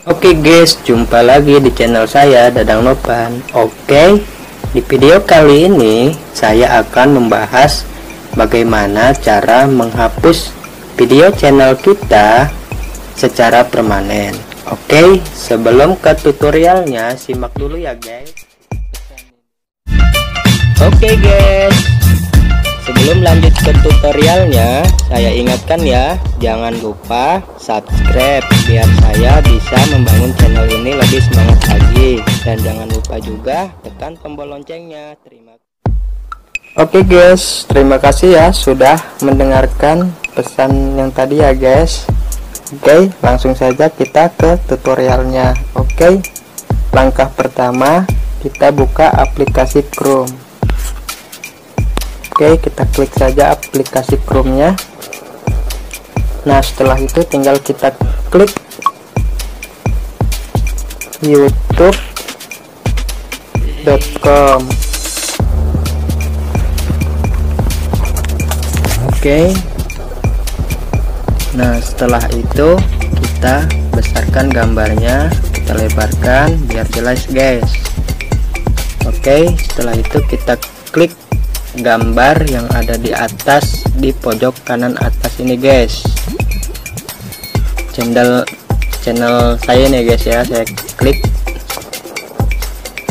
Oke guys, jumpa lagi di channel saya Dadang Nopan. Oke, di video kali ini saya akan membahas bagaimana cara menghapus video channel kita secara permanen. Oke, sebelum ke tutorialnya simak dulu ya guys. Oke guys, sebelum lanjut ke tutorialnya, saya ingatkan ya, jangan lupa subscribe biar saya bisa membangun channel ini lebih semangat lagi, dan jangan lupa juga tekan tombol loncengnya. Oke guys, terima kasih ya sudah mendengarkan pesan yang tadi ya guys. Oke, langsung saja kita ke tutorialnya. Oke, langkah pertama kita buka aplikasi Chrome. Oke, kita klik saja aplikasi Chrome-nya. Nah, setelah itu tinggal kita klik youtube.com. Oke. Nah, setelah itu kita besarkan gambarnya, kita lebarkan biar jelas guys. Oke, setelah itu kita klik gambar yang ada di atas di pojok kanan atas ini guys, channel saya nih guys ya, saya klik.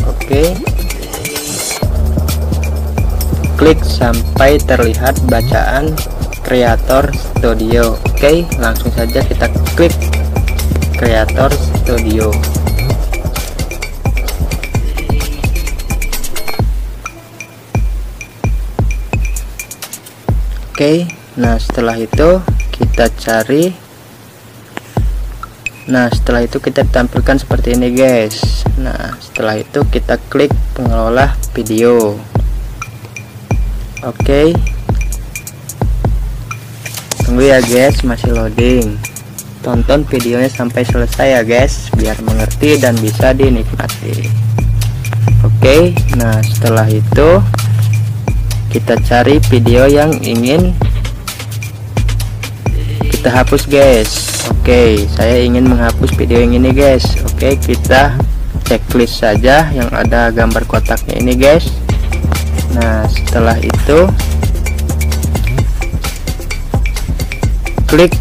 Oke, klik sampai terlihat bacaan Creator Studio. Oke, langsung saja kita klik Creator Studio. Oke, nah setelah itu kita cari. Nah, setelah itu kita tampilkan seperti ini guys. Nah, setelah itu kita klik pengelola video. Oke, tunggu ya guys, masih loading. Tonton videonya sampai selesai ya guys, biar mengerti dan bisa dinikmati. Oke, nah setelah itu kita cari video yang ingin kita hapus guys. Oke, saya ingin menghapus video yang ini guys. Oke, kita checklist saja yang ada gambar kotaknya ini guys. Nah, setelah itu klik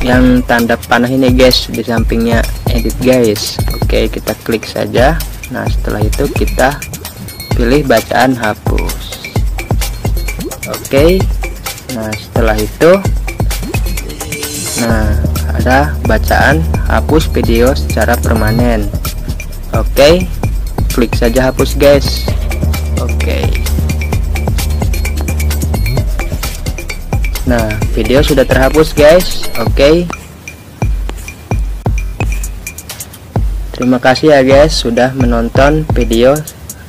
yang tanda panah ini guys di sampingnya edit guys. Oke, kita klik saja. Nah, setelah itu kita pilih bacaan hapus. Oke, nah setelah itu ada bacaan hapus video secara permanen. Oke, klik saja hapus guys. Oke, nah video sudah terhapus guys. Oke, terima kasih ya guys sudah menonton video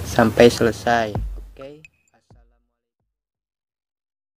sampai selesai.